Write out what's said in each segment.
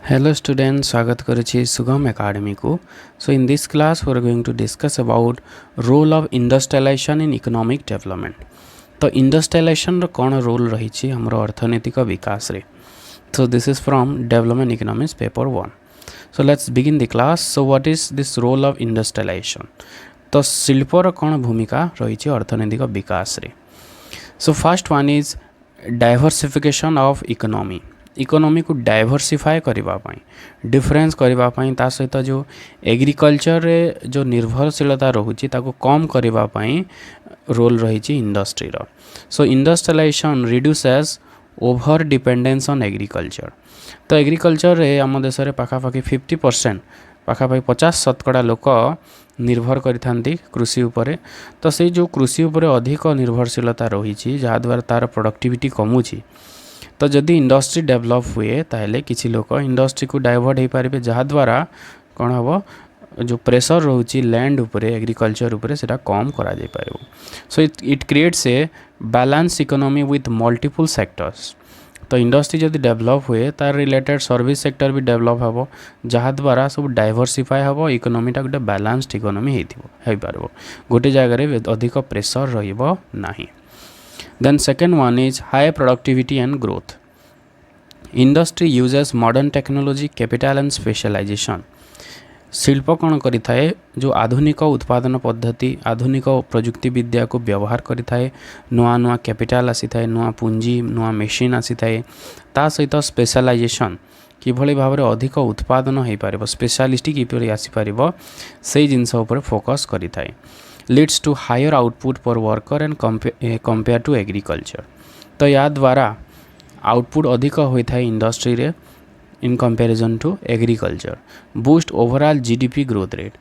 Hello students, स्वागत करुछि सुगम academy को. So in this class we are going to discuss about role of industrialization in economic development. तो industrialization रो कौन role रही छि हमरो अर्थनैतिक विकास रे. So this is from Development Economics paper 1. So let's begin the class. So what is this role of industrialization? तो शिल्प रो कौन भूमिका रही छि अर्थनैतिक विकास रे. So first one is diversification of economy. Economy को डाइवर्सिफाई करने डिफरेंस करने ता सहित जो एग्रीकल्चर रे जो निर्भरशीलता रोचे ताको कम करने रोल रही इंडस्ट्री रो. So industrialization reduces over dependence on agriculture. तो एग्रीकल्चर रे आम देश में पाखापाखि 50% पाखापाखि 50% लोक निर्भर करि कृषि उपरे. तो से जो कृषि उपरे अधिक निर्भरशीलता रही जहाद्वारा तार प्रोडक्टिविटी कमुची. तो जदि इंडस्ट्री डेवलप हुए ताहले किसी लोक इंडस्ट्री को डाइवर्ट हो पारे जहाद्वारा कौन हम जो प्रेशर रोचे लैंड उपरे एग्रीकल्चर उपरे सेटा कम करा जाय पारिबो. So it creates a balance economy with multiple sectors. तो इंडस्ट्री जदि डेवलप हुए तार रिलेटेड सर्विस सेक्टर भी डेवलप हम जहाद्वारा सब डाइवर्सिफाई हम इकोनॉमीटा गोटे बैलेंस्ड इकोनॉमी हो पारिबो. गोटे जगह अधिक प्रेशर रहिबो नाही. Then second one is high productivity and growth. Industry uses modern technology, capital and specialization. शिल्प कौन करिथाए जो आधुनिक उत्पादन पद्धति आधुनिक प्रजुक्ति विद्या को व्यवहार करिथाए. नुआ नुआ कैपिटाल आसी थाए, नुआ पुंजी नुआ मेशिन आसी थाए. ता सहित स्पेशलाइजेशन किभली भाव में अधिक उत्पादन हो पारिबो, स्पेशलिस्ट किपरि आसी पारिबो सेही जिंस उपर focus करिथाए. leads to higher output per worker and compare to agriculture. तो या द्वारा आउटपुट अधिक होता है इंडस्ट्री रे in comparison to agriculture. Boost overall GDP growth rate.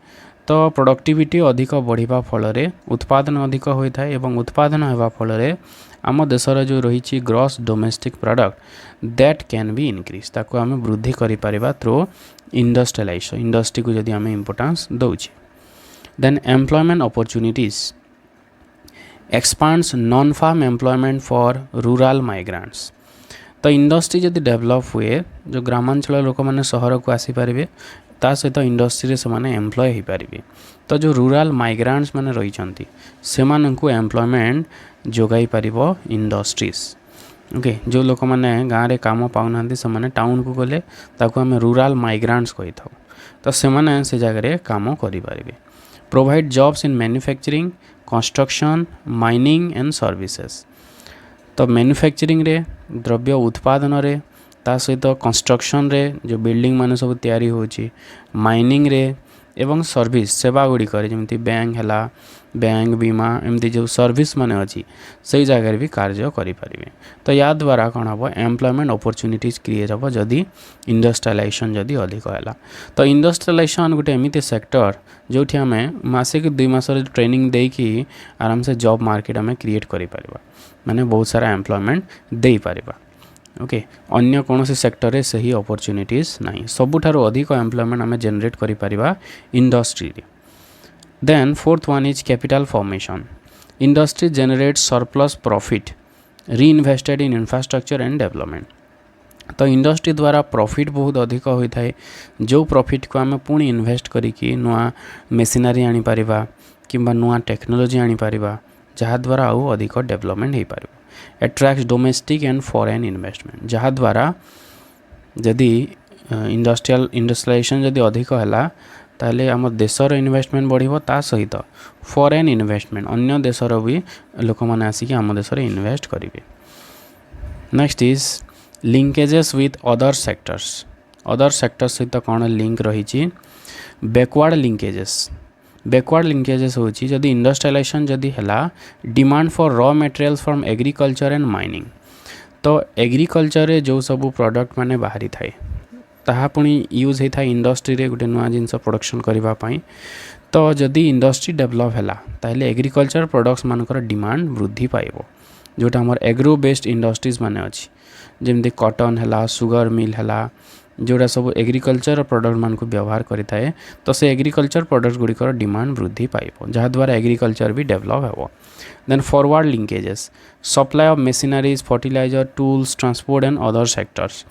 तो प्रोडक्टिविटी अधिक बढ़िबा फल रे उत्पादन अधिक होता है एवं उत्पादन होबा फल रे आम देशर जो रही gross domestic product that can B increase ताको आम वृद्धि करि परिबा थ्रू इंडस्ट्रियलाइजेशन. इंडस्ट्री को जदि आम importance दउछि. Then employment opportunities expands non-farm employment for rural migrants. तो इंडस्ट्री जदि डेवलप हुए जो ग्रामांचल लोक मैंने सहर को आसी पारिबे ता सहित इंडस्ट्री रे समाने एम्प्लॉय हो पारिबे. तो जो रूराल माइग्रांट्स मैंने रही सेमानंकु एम्प्लॉयमेंट जोगाई पारिबो इंडस्ट्रीज. ओके जो लोक मैंने गाँव में काम पाऊना से टाउन को गले ताको आम रूराल माइग्रांट्स कही था. तो सेमाने से जगह काम करि पारिबे. Provide jobs in manufacturing, construction, mining and services. तो मैन्युफैक्चरिंग रे द्रव्य उत्पादन रे ता सहित कंस्ट्रक्शन रे जो बिल्डिंग माने सब तैयारी होची, माइनिंग रे एवं सर्विस सेवा गुड़ी करे जमती बैंक हैला बैंक बीमा एमती जो सर्विस माने अछि सही जगह भी कार्य करि परिबे. तो या द्वारा कौन हम एम्प्लॉयमेंट अपॉर्चुनिटीज क्रिएट हम जदि इंडस्ट्रियलाइजेशन जदि अधिक है. तो इंडस्ट्रियलाइजेशन गोटे एमती सेक्टर जो आम मसे कि 2 मास ट्रेनिंग देकी आराम से जॉब मार्केट आम क्रिएट करि परिबा माने बहुत सारा एम्प्लॉयमेंट दे परिबा. ओके अन्य कौन से सेक्टर रे सही अपॉर्चुनिटीज नहीं. सबुठारो अधिक एम्प्लॉयमेंट आम जनरेट करि परिबा इंडस्ट्री रे. Then fourth one is capital formation. Industry generates surplus profit reinvested in infrastructure and development. तो इंडस्ट्री द्वारा प्रॉफिट बहुत अधिक होता है जो प्रॉफिट को आम पुणी इन्वेस्ट करिकी नुआ मेसिनरी आनी पारिबा किंबा नुआ टेक्नोलोजी आनी पारिबा जहाद्वारा आउ अधिक डेवलपमेंट हो पारिबो. Attracts domestic and foreign investment जहाद्वारा जदि इंडस्ट्रियलाइजेशन जदि अधिक है ताले आम देशर इन्वेस्टमेंट बढ़िबो ता सहित फॉरेन इन्वेस्टमेंट अन्य देशर भी लोक मैंने आसिक आम देश इन्वेस्ट करेंगे. Next is linkages with other sectors. Other sector सहित कौन लिंक रही बैकवर्ड लिंकेजेस. बैकवर्ड लिंकेजेस होची जदि इंडस्ट्रियलाइजेशन जदि हैला demand for raw materials from agriculture and mining. तो एग्रीकल्चर रे जो सब प्रोडक्ट माने बाहरी थाए ताहा पुणी यूज होता है इंडस्ट्री रे गोटे नुआ जिनस प्रोडक्शन करने. तो जदि इंडस्ट्री डेवलप है ताहले एग्रीकल्चर प्रोडक्ट्स मानकर डिमांड वृद्धि पाइबो जोटा हमर एग्रो बेस्ड इंडस्ट्रीज माने अछि जेमती कॉटन है सुगर मिल है जोड़ा सब एग्रीकल्चर प्रोडक्ट मान को व्यवहार करता है. तो से एग्रीकल्चर प्रोडक्ट गुड़िकर डिमांड वृद्धि पाइबो जहाद्वारा एग्रीकल्चर भी डेवलप हेबो. Then forward linkages supply of machineries fertilizer tools transport and other sectors.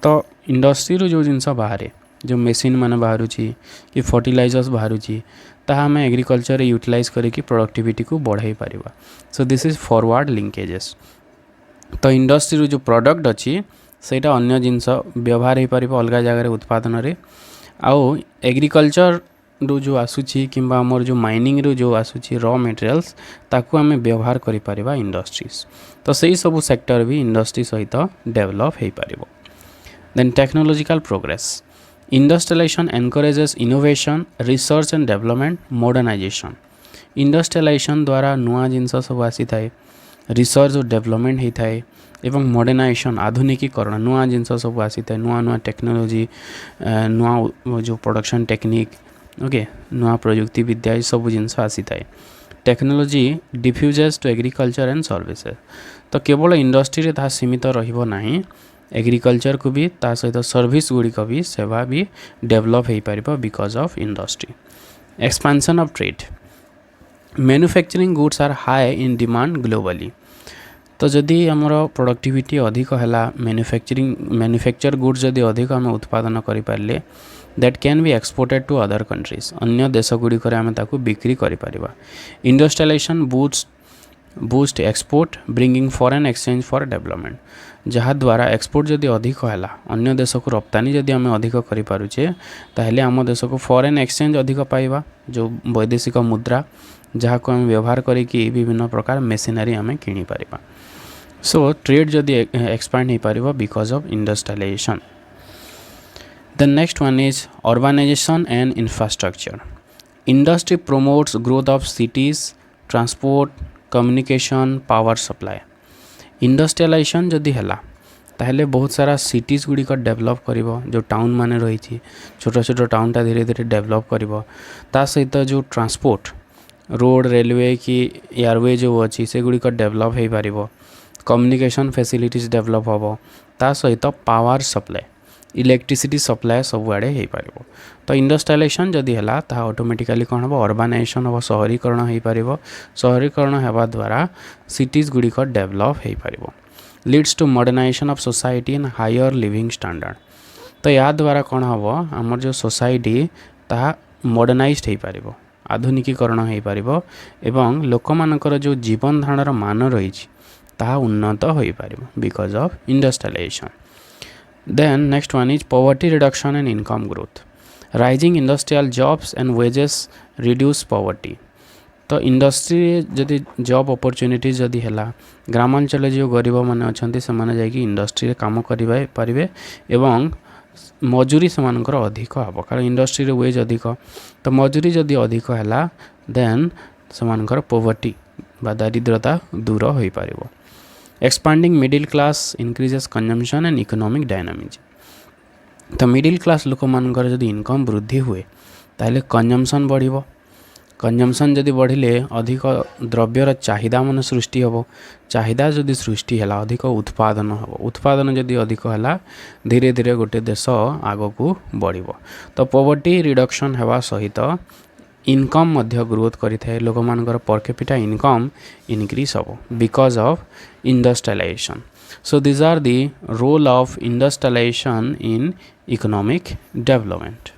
तो इंडस्ट्री रो जो जिनस बाहर जो मेसीन मान बाहर कि फर्टिलाइजर्स बाहर ताहा आम एग्रीकल्चर यूटिलाइज करके प्रोडक्टिविटी को बढ़ाई पार. So this is forward linkages. तो इंडस्ट्री जो प्रोडक्ट अच्छी सेटा अन्य जिनस व्यवहार हो पार अलग जगार उत्पादन रे. आउ एग्रीकल्चर रू जो आसूची किंबा आमर जो माइनिंग रू जो आसूची रॉ मटेरियल्स ताकू आम व्यवहार करि परिबा इंडस्ट्रीज. तो सही सब सेक्टर भी इंडस्ट्री सहित डेवलप हो पार. Then technological progress. Industrialisation encourages innovation research and development modernisation. Industrialisation द्वारा नुआ जिनस सब आसी थाए रिसर्च और डेवलपमेंट होता है एवं मॉडर्नाइजेशन आधुनिकीकरण नुआ जिनस सब आसी थाए नुआ नुआ टेक्नोलोजी नुआ जो प्रोडक्शन टेक्निक ओके नुआ प्रजुक्ति विद्या सब जिनस आसी थाए. Technology diffuses to agriculture and services. तो केवल इंडस्ट्री ता सीमित रहिबो नाही एग्रीकल्चर को भी ता सहित सर्विस गुड़िक भी सेवा भी डेवलप हो पार because of industry. Expansion of trade. Manufacturing goods are high in demand globally. तो जदि आमर प्रोडक्टिविटी अधिक है मैन्युफैक्चर गुड्स जदि अधिक आम उत्पादन करें that can be exported to other countries अन्य देश गुड़िक आम ताकू बिक्री करें. Industrialization boost export bringing foreign exchange for development. जहाँ द्वारा एक्सपोर्ट जदि अधिक है अन्य देश को रप्तानी जदि आम अधिक करें ताहले आम देश को फॉरेन एक्सचेंज अधिक पाइबा जो वैदेशिक मुद्रा जहाँ को आम व्यवहार करिकी विभिन्न प्रकार मेसिनरी आम किनी पारिबा. सो ट्रेड जदि एक्सपांड हो पारिबा because of industrialization. The next one is urbanization and infrastructure. Industry promotes growth of cities transport communication power supply. Industrialization जदि है ताहले बहुत सारा सिटीज गुड़िक डेवलप करिवो जो टाउन माने रही छोट छोट टाउनटा धीरे धीरे डेवलप करिवो. ता सहित जो ट्रांसपोर्ट रोड रेलवे कि एयरवे जो अच्छी से गुड़िक डेवलप हो पार. कम्युनिकेशन फैसिलिटीज डेवलप हम ता सहित पावर सप्लाई इलेक्ट्रिसिटी सप्लाई सबुआड़े हो पार. तो इंडस्ट्रियलाइजेशन जदि है ता ऑटोमेटिकली कौन हम अर्बानाइजेशन हम शहरीकरण हो पार. शहरीकरण होगा द्वारा सिटीज गुड़िक डेवलप हो पार. Leads to modernisation of society and higher living standard. तो या द्वारा कौन हम आमर जो सोसाइटी ता मॉडर्नाइज्ड हो पार आधुनिकीकरण हो पार एवं लोक मानकर जो जीवन धारण मान रही ताहा उन्नत हो पार because of industrialisation. Then next one is poverty reduction and income growth. Rising industrial jobs and wages reduce poverty. तो इंडस्ट्री जदि जॉब अपॉर्चुनिटीज जदि है ग्रामांचल जो गरीब मैंने अच्छा से इंडस्ट्री काम करें एवं मजूरी से अधिक हम कारण इंडस्ट्री वेज अधिक तो मजूरी जदि अधिक है देन से पॉवर्टी बा दारिद्रता दूर हो पार. Expanding middle class increases consumption and economic dynamism. तो मिडिल क्लास लोक मानकर जदि इनकम वृद्धि हुए ताहले कंजम्पशन बढ़िबो. कंजम्पशन जदि बढ़िले अधिक द्रव्यर चाहिदा मन सृष्टि हम चाहिदा जदि सृष्टि है अधिक उत्पादन हम उत्पादन जदि अधिक है धीरे धीरे गोटे देश आग को बढ़िबो. तो पॉवर्टी रिडक्शन हेबा सहित इनकम मध्य ग्रोथ करिथाय लोक मानकर पर कैपिटा इनकम इनक्रीज हम because of industrialization. So these are the role of industrialization in economic development.